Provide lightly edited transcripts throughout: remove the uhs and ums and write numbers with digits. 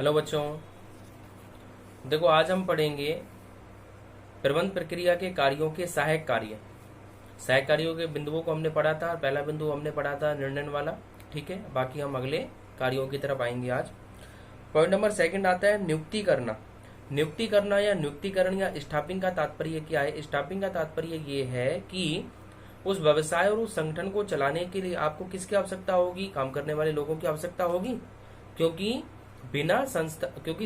Hello बच्चों, देखो आज हम पढ़ेंगे प्रबंध प्रक्रिया के कार्यों के सहायक कार्य। सहायक कार्यों के बिंदुओं को हमने पढ़ा था। पहला बिंदु हमने पढ़ा था निर्णय वाला, ठीक है। बाकी हम अगले कार्यों की तरफ आएंगे आज। पॉइंट नंबर सेकंड आता है नियुक्ति करना। नियुक्ति करना या नियुक्तिकरण या स्टाफिंग का तात्पर्य क्या है? स्टाफिंग का तात्पर्य ये है कि उस व्यवसाय और उस संगठन को चलाने के लिए आपको किसकी आवश्यकता होगी? काम करने वाले लोगों की आवश्यकता होगी, क्योंकि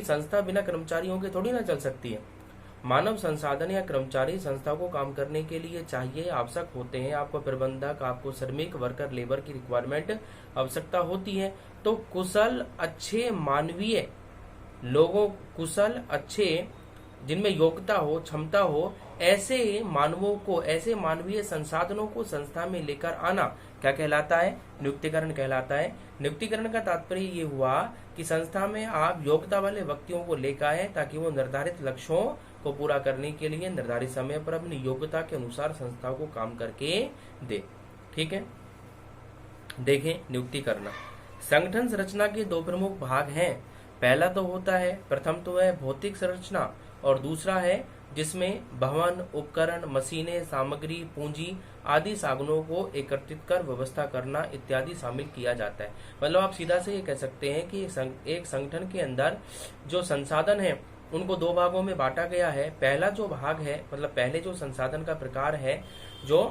संस्था बिना कर्मचारियों के थोड़ी ना चल सकती है। मानव संसाधन या कर्मचारी संस्था को काम करने के लिए चाहिए, आवश्यक होते हैं। आपको प्रबंधक, आपको श्रमिक, वर्कर, लेबर की रिक्वायरमेंट आवश्यकता होती है। तो कुशल अच्छे मानवीय लोगों, कुशल अच्छे जिनमें योग्यता हो, क्षमता हो, ऐसे मानवों को, ऐसे मानवीय संसाधनों को संस्था में लेकर आना क्या कहलाता है? नियुक्तिकरण कहलाता है। नियुक्तिकरण का तात्पर्य ये हुआ कि संस्था में आप योग्यता वाले व्यक्तियों को लेकर आए ताकि वो निर्धारित लक्ष्यों को पूरा करने के लिए निर्धारित समय पर अपनी योग्यता के अनुसार संस्था को काम करके दे। ठीक है, देखें नियुक्ति करना। संगठन संरचना के दो प्रमुख भाग हैं। पहला तो होता है, प्रथम तो है भौतिक संरचना और दूसरा है जिसमें भवन, उपकरण, मशीनें, सामग्री, पूंजी आदि साधनों को एकत्रित कर व्यवस्था करना इत्यादि शामिल किया जाता है। मतलब आप सीधा से ये कह सकते हैं कि एक संगठन के अंदर जो संसाधन है उनको दो भागों में बांटा गया है। पहला जो भाग है, मतलब पहले जो संसाधन का प्रकार है, जो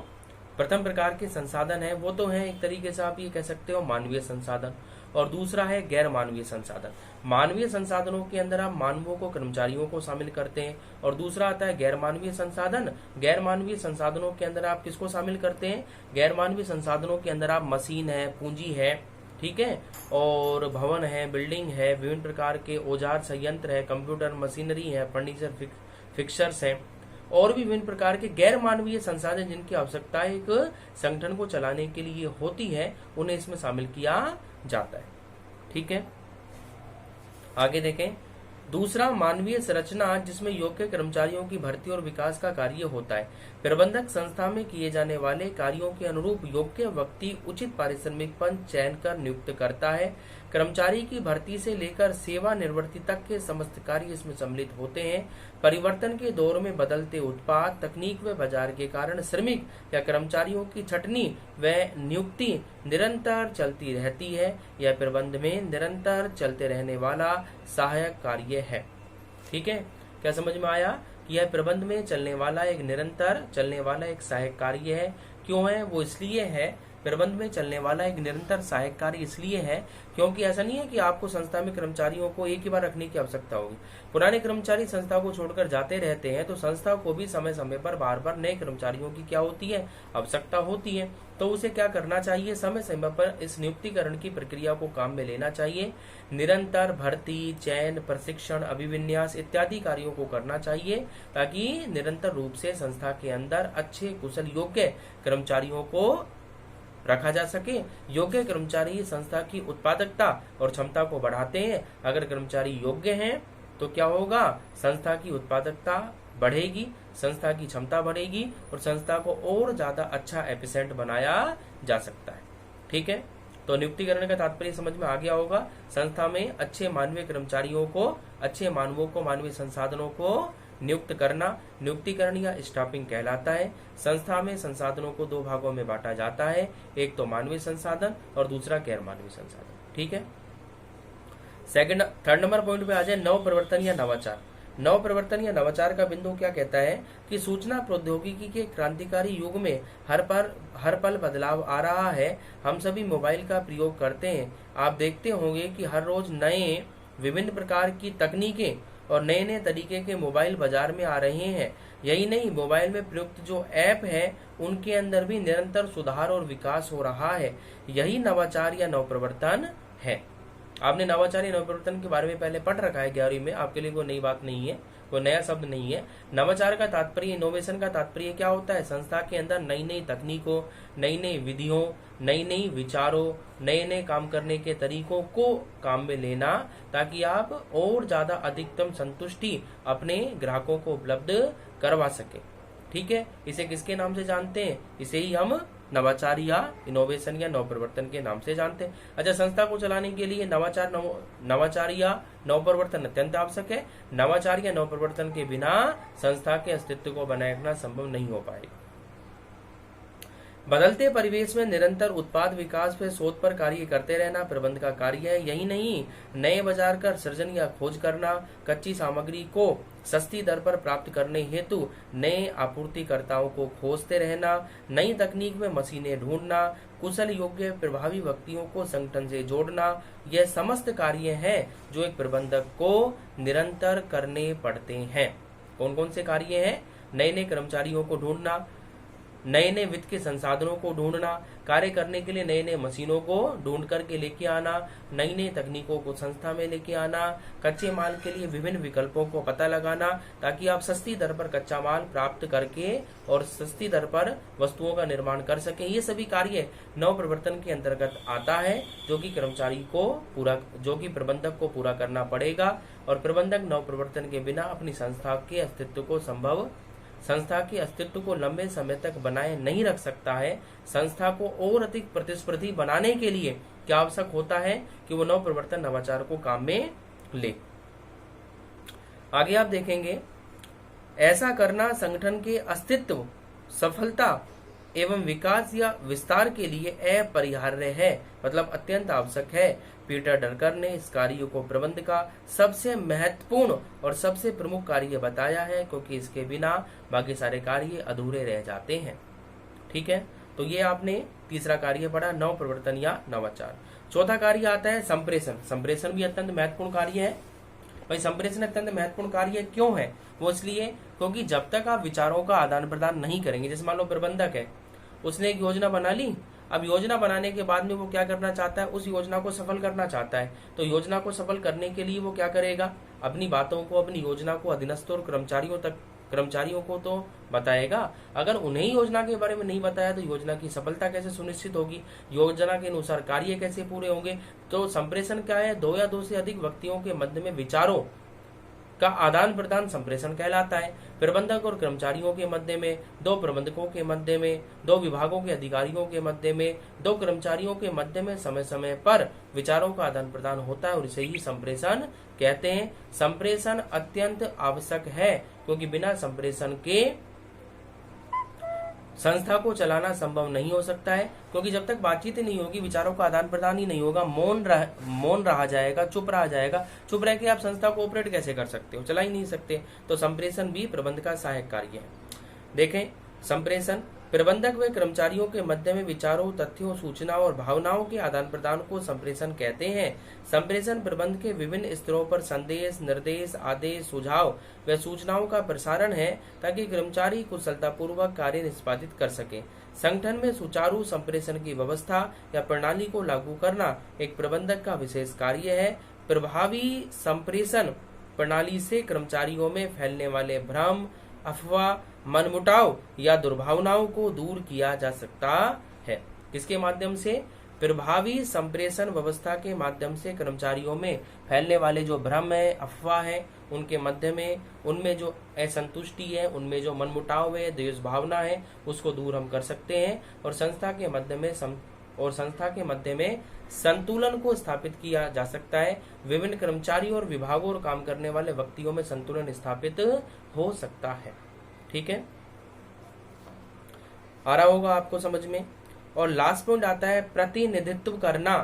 प्रथम प्रकार के संसाधन है, वो तो है एक तरीके से आप ये कह सकते हो मानवीय संसाधन, और दूसरा है गैर मानवीय संसाधन। मानवीय संसाधनों के अंदर आप मानवों को, कर्मचारियों को शामिल करते हैं, और दूसरा आता है गैर मानवीय संसाधन। गैर मानवीय संसाधनों के अंदर आप किसको शामिल करते हैं? गैर मानवीय संसाधनों के अंदर आप मशीन है, पूंजी है, ठीक है, और भवन है, बिल्डिंग है, विभिन्न प्रकार के औजार संयंत्र है, कंप्यूटर, मशीनरी है, फर्नीचर, फिक्सर्स है, और भी विभिन्न प्रकार के गैर मानवीय संसाधन जिनकी आवश्यकता एक संगठन को चलाने के लिए होती है, उन्हें इसमें शामिल किया जाता है। ठीक है, आगे देखें। दूसरा मानवीय संरचना, जिसमें योग्य कर्मचारियों की भर्ती और विकास का कार्य होता है। प्रबंधक संस्था में किए जाने वाले कार्यों के अनुरूप योग्य व्यक्ति उचित पारिश्रमिक पर चयन कर नियुक्त करता है। कर्मचारी की भर्ती से लेकर सेवा निवृत्ति तक के समस्त कार्य इसमें सम्मिलित होते हैं। परिवर्तन के दौर में बदलते उत्पाद, तकनीक व बाजार के कारण श्रमिक या कर्मचारियों की छटनी व नियुक्ति निरंतर चलती रहती है। यह प्रबंध में निरंतर चलते रहने वाला सहायक कार्य है। ठीक है, क्या समझ में आया कि यह प्रबंध में चलने वाला एक निरंतर चलने वाला एक सहायक कार्य है। क्यों है? वो इसलिए है, प्रबंध में चलने वाला एक निरंतर सहायक कार्य इसलिए है क्योंकि ऐसा नहीं है कि आपको संस्था में कर्मचारियों को एक ही बार रखने की आवश्यकता होगी। पुराने कर्मचारी संस्था को छोड़कर जाते रहते हैं, तो संस्था को भी समय समय पर बार बार नए कर्मचारियों की क्या होती है? आवश्यकता होती है। तो उसे क्या करना चाहिए? समय समय पर इस नियुक्तिकरण की प्रक्रिया को काम में लेना चाहिए। निरंतर भर्ती, चयन, प्रशिक्षण, अभिविन्यास इत्यादि कार्यों को करना चाहिए ताकि निरंतर रूप से संस्था के अंदर अच्छे, कुशल, योग्य कर्मचारियों को रखा जा सके। योग्य कर्मचारी संस्था की उत्पादकता और क्षमता को बढ़ाते हैं। अगर कर्मचारी योग्य हैं तो क्या होगा? संस्था की उत्पादकता बढ़ेगी, संस्था की क्षमता बढ़ेगी और संस्था को और ज्यादा अच्छा एफिशिएंट बनाया जा सकता है। ठीक है, तो नियुक्तिकरण का तात्पर्य समझ में आ गया होगा। संस्था में अच्छे मानवीय कर्मचारियों को, अच्छे मानवों को, मानवीय संसाधनों को नियुक्त करना नियुक्तिकरण या स्टाफिंग कहलाता है। संस्था में संसाधनों को दो भागों में बांटा जाता है, एक तो मानवीय संसाधन और दूसरा गैर मानवीय संसाधन। ठीक है, थर्ड नंबर पॉइंट पे आ जाए, नव प्रवर्तन या नवाचार। नव प्रवर्तन या नवाचार का बिंदु क्या कहता है कि सूचना प्रौद्योगिकी के क्रांतिकारी युग में हर पल बदलाव आ रहा है। हम सभी मोबाइल का प्रयोग करते हैं। आप देखते होंगे कि हर रोज नए विभिन्न प्रकार की तकनीकें और नए नए तरीके के मोबाइल बाजार में आ रहे हैं। यही नहीं, मोबाइल में प्रयुक्त जो ऐप है उनके अंदर भी निरंतर सुधार और विकास हो रहा है। यही नवाचार या नवप्रवर्तन है। आपने नवाचार या नवप्रवर्तन के बारे में पहले पढ़ रखा है 11वीं में, आपके लिए कोई नई बात नहीं है, कोई नया शब्द नहीं है। नवाचार का तात्पर्य, इनोवेशन का तात्पर्य क्या होता है? संस्था के अंदर नई नई तकनीकों, नई नई विधियों, नई नई विचारों, नए नए काम करने के तरीकों को काम में लेना ताकि आप और ज्यादा अधिकतम संतुष्टि अपने ग्राहकों को उपलब्ध करवा सके। ठीक है, इसे किसके नाम से जानते हैं? इसे ही हम नवाचार या इनोवेशन या नवप्रवर्तन के नाम से जानते हैं। अच्छा, संस्था को चलाने के लिए नवाचार या नवप्रवर्तन अत्यंत आवश्यक है। नवाचार या नवप्रवर्तन के बिना संस्था के अस्तित्व को बनाए रखना संभव नहीं हो पाएगा। बदलते परिवेश में निरंतर उत्पाद विकास व शोध पर कार्य करते रहना प्रबंध का कार्य है। यही नहीं, नए बाजार का सृजन या खोज करना, कच्ची सामग्री को सस्ती दर पर प्राप्त करने हेतु नए आपूर्तिकर्ताओं को खोजते रहना, नई तकनीक में मशीनें ढूंढना, कुशल योग्य प्रभावी व्यक्तियों को संगठन से जोड़ना, यह समस्त कार्य हैं जो एक प्रबंधक को निरंतर करने पड़ते हैं। कौन कौन से कार्य हैं? नए नए कर्मचारियों को ढूंढना, नए नए वित्त के संसाधनों को ढूंढना, कार्य करने के लिए नए नए मशीनों को ढूंढ करके लेके आना, नई नई तकनीकों को संस्था में लेके आना, कच्चे माल के लिए विभिन्न विकल्पों को पता लगाना ताकि आप सस्ती दर पर कच्चा माल प्राप्त करके और सस्ती दर पर वस्तुओं का निर्माण कर सकें। ये सभी कार्य नव प्रवर्तन के अंतर्गत आता है जो कि प्रबंधक को पूरा करना पड़ेगा। और प्रबंधक नव प्रवर्तन के बिना अपनी संस्था के अस्तित्व को लंबे समय तक बनाए नहीं रख सकता है। संस्था को और अधिक प्रतिस्पर्धी बनाने के लिए क्या आवश्यक होता है कि वो नव प्रवर्तन नवाचार को काम में ले। आगे आप देखेंगे, ऐसा करना संगठन के अस्तित्व, सफलता एवं विकास या विस्तार के लिए अपरिहार्य है, मतलब अत्यंत आवश्यक है। पीटर ड्रकर ने इस कार्य को प्रबंध का सबसे महत्वपूर्ण और सबसे प्रमुख कार्य बताया है क्योंकि इसके बिना बाकी सारे कार्य अधूरे रह जाते हैं। ठीक है, तो ये आपने तीसरा कार्य पढ़ा, नव प्रवर्तन या नवाचार। चौथा कार्य आता है संप्रेषण। संप्रेषण भी अत्यंत महत्वपूर्ण कार्य है। भाई संप्रेषण अत्यंत महत्वपूर्ण कार्य क्यों है? वो इसलिए क्योंकि जब तक आप विचारों का आदान प्रदान नहीं करेंगे, जैसे मान लो प्रबंधक है, उसने एक योजना बना ली, अब योजना बनाने के बाद में वो क्या करना चाहता है? उस योजना को सफल करना चाहता है। तो योजना को सफल करने के लिए वो क्या करेगा? अपनी बातों को, अपनी योजना को अधीनस्थ और कर्मचारियों को तो बताएगा। अगर उन्हें योजना के बारे में नहीं बताया तो योजना की सफलता कैसे सुनिश्चित होगी? योजना के अनुसार कार्य कैसे पूरे होंगे? तो संप्रेषण क्या है? दो या दो से अधिक व्यक्तियों के मध्य में विचारों का आदान प्रदान संप्रेषण कहलाता है। प्रबंधक और कर्मचारियों के मध्य में, दो प्रबंधकों के मध्य में, दो विभागों के अधिकारियों के मध्य में, दो कर्मचारियों के मध्य में समय समय पर विचारों का आदान प्रदान होता है और इसे ही संप्रेषण कहते हैं। संप्रेषण अत्यंत आवश्यक है क्योंकि बिना संप्रेषण के संस्था को चलाना संभव नहीं हो सकता है। क्योंकि जब तक बातचीत ही नहीं होगी, विचारों का आदान प्रदान ही नहीं होगा, मौन रहा जाएगा, चुप रहा जाएगा, चुप रह के आप संस्था को ऑपरेट कैसे कर सकते हो? चला ही नहीं सकते। तो संप्रेषण भी प्रबंध का सहायक कार्य है। देखें, संप्रेषण प्रबंधक व कर्मचारियों के मध्य में विचारों, तथ्यों, सूचनाओं और भावनाओं के आदान प्रदान को संप्रेषण कहते हैं। संप्रेषण प्रबंध के विभिन्न स्तरों पर संदेश, निर्देश, आदेश, सुझाव व सूचनाओं का प्रसारण है ताकि कर्मचारी कुशलतापूर्वक कार्य निष्पादित कर सके। संगठन में सुचारू संप्रेषण की व्यवस्था या प्रणाली को लागू करना एक प्रबंधक का विशेष कार्य है। प्रभावी संप्रेषण प्रणाली से कर्मचारियों में फैलने वाले भ्रम, अफवाह, मनमुटाव या दुर्भावनाओं को दूर किया जा सकता है। किसके माध्यम से? प्रभावी संप्रेषण व्यवस्था के माध्यम से कर्मचारियों में फैलने वाले जो भ्रम है, अफवाह है, उनके मध्य में, उनमें जो असंतुष्टि है, उनमें जो मनमुटाव है, द्वेष भावना है, उसको दूर हम कर सकते हैं और संस्था के मध्य में संतुलन को स्थापित किया जा सकता है। विभिन्न कर्मचारियों और विभागों और काम करने वाले व्यक्तियों में संतुलन स्थापित हो सकता है। ठीक है, आ रहा होगा आपको समझ में। और लास्ट पॉइंट आता है प्रतिनिधित्व करना,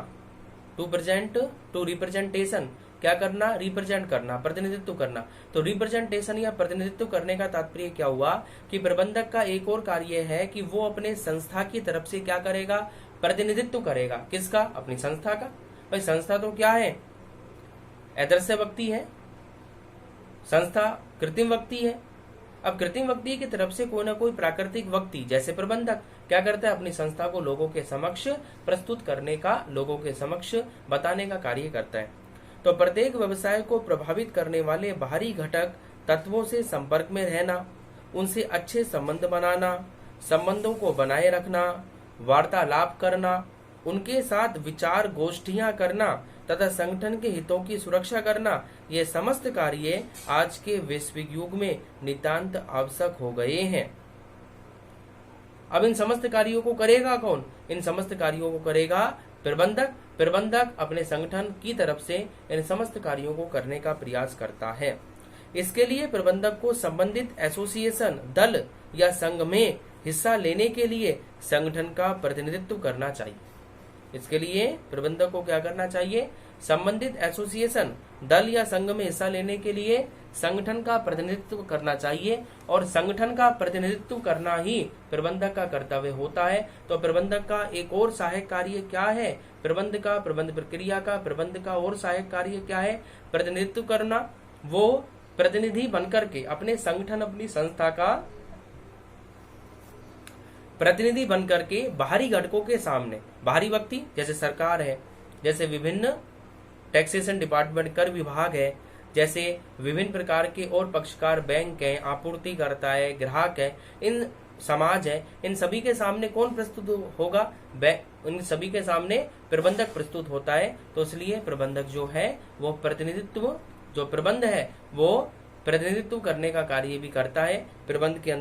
टू रिप्रेजेंटेशन। क्या करना? रिप्रेजेंट करना, प्रतिनिधित्व करना। तो रिप्रेजेंटेशन या प्रतिनिधित्व करने का तात्पर्य क्या हुआ कि प्रबंधक का एक और कार्य है कि वो अपने संस्था की तरफ से क्या करेगा? प्रतिनिधित्व करेगा। किसका? अपनी संस्था का। भाई संस्था तो क्या है? अदृश्य व्यक्ति है, संस्था कृत्रिम व्यक्ति है। अब कृत्रिम व्यक्ति की तरफ से कोई ना कोई प्राकृतिक व्यक्ति जैसे प्रबंधक क्या करता है? अपनी संस्था को लोगों के समक्ष प्रस्तुत करने का, लोगों के समक्ष बताने का कार्य करता है। तो प्रत्येक व्यवसाय को प्रभावित करने वाले बाहरी घटक तत्वों से संपर्क में रहना, उनसे अच्छे संबंध बनाना, संबंधों को बनाए रखना, वार्तालाप करना, उनके साथ विचार गोष्ठियां करना तथा संगठन के हितों की सुरक्षा करना, ये समस्त कार्य आज के वैश्विक युग में नितांत आवश्यक हो गए हैं। अब इन समस्त कार्यों को करेगा कौन? इन समस्त कार्यों को करेगा प्रबंधक। प्रबंधक अपने संगठन की तरफ से इन समस्त कार्यों को करने का प्रयास करता है। इसके लिए प्रबंधक को संबंधित एसोसिएशन, दल या संघ में हिस्सा लेने के लिए संगठन का प्रतिनिधित्व करना चाहिए। इसके लिए प्रबंधक को क्या करना चाहिए? संबंधित एसोसिएशन, दल या संघ में हिस्सा लेने के लिए संगठन का प्रतिनिधित्व करना चाहिए, और संगठन का प्रतिनिधित्व करना ही प्रबंधक का कर्तव्य होता है। तो प्रबंधक का एक और सहायक कार्य क्या है? प्रबंध प्रक्रिया का प्रबंध का और सहायक कार्य क्या है? प्रतिनिधित्व करना। वो प्रतिनिधि बनकर के अपने संगठन, अपनी संस्था का प्रतिनिधि बनकर के बाहरी घटकों के सामने, बाहरी व्यक्ति जैसे सरकार है, जैसे विभिन्न टैक्सेशन डिपार्टमेंट, कर विभाग है, जैसे विभिन्न प्रकार के और पक्षकार, बैंक है, आपूर्तिकर्ता है, ग्राहक है, इन समाज है, इन सभी के सामने कौन प्रस्तुत होगा? इन सभी के सामने प्रबंधक प्रस्तुत होता है। तो इसलिए प्रबंधक जो है वो प्रतिनिधित्व, जो प्रबंध है वो प्रतिनिधित्व करने का कार्य भी करता है। प्रबंध के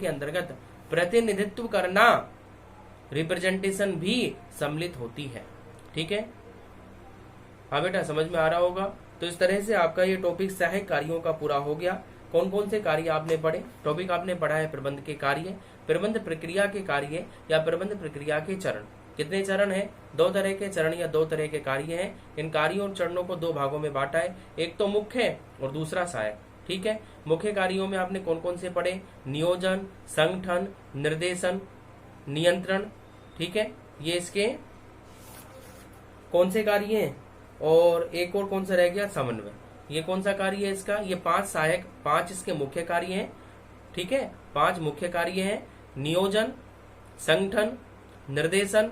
अंतर्गत प्रतिनिधित्व करना, रिप्रेजेंटेशन भी सम्मिलित होती है। ठीक है, हाँ बेटा, समझ में आ रहा होगा। तो इस तरह से आपका ये टॉपिक सहायक कार्यों का पूरा हो गया। कौन कौन से कार्य आपने पढ़े? टॉपिक आपने पढ़ा है प्रबंध के कार्य, प्रबंध प्रक्रिया के कार्य या प्रबंध प्रक्रिया के चरण। कितने चरण हैं? 2 तरह के चरण या 2 तरह के कार्य हैं। इन कार्यों और चरणों को 2 भागों में बांटा है, एक तो मुख्य और दूसरा सहायक। ठीक है, मुख्य कार्यों में आपने कौन कौन से पढ़े? नियोजन, संगठन, निर्देशन, नियंत्रण। ठीक है, ये इसके कौन से कार्य हैं? और एक और कौन सा रह गया? समन्वय। ये कौन सा कार्य है इसका? ये 5 इसके मुख्य कार्य हैं। ठीक है, 5 मुख्य कार्य हैं: नियोजन, संगठन, निर्देशन,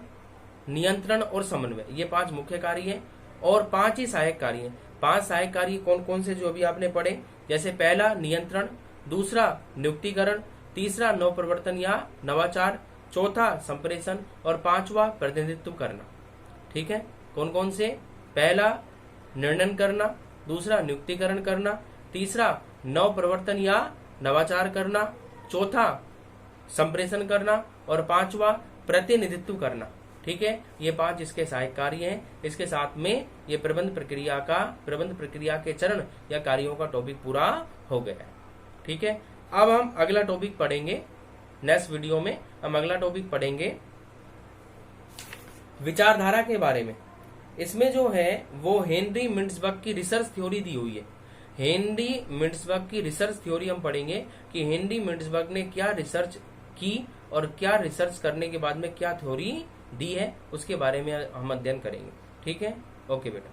नियंत्रण और समन्वय। ये 5 मुख्य कार्य हैं और 5 ही सहायक कार्य हैं। 5 सहायक कार्य कौन कौन से जो अभी आपने पढ़े? जैसे पहला नियंत्रण, दूसरा नियुक्तिकरण, तीसरा नवप्रवर्तन या नवाचार, चौथा संप्रेषण और 5वां प्रतिनिधित्व करना। ठीक है, कौन कौन से? पहला निर्णय करना, दूसरा नियुक्तिकरण करना, तीसरा नवप्रवर्तन या नवाचार करना, चौथा संप्रेषण करना और 5वां प्रतिनिधित्व करना। ठीक है, ये 5 इसके सहायक कार्य हैं। इसके साथ में ये प्रबंध प्रक्रिया के चरण या कार्यों का टॉपिक पूरा हो गया है। ठीक है, अब हम अगला टॉपिक पढ़ेंगे। नेक्स्ट वीडियो में हम अगला टॉपिक पढ़ेंगे विचारधारा के बारे में। इसमें जो है वो हेनरी मिन्ट्सबर्ग की रिसर्च थ्योरी दी हुई है। हेनरी मिन्ट्सबर्ग की रिसर्च थ्योरी हम पढ़ेंगे कि हेनरी मिन्ट्सबर्ग ने क्या रिसर्च की और क्या रिसर्च करने के बाद में क्या थ्योरी दी है, उसके बारे में हम अध्ययन करेंगे। ठीक है, ओके बेटा।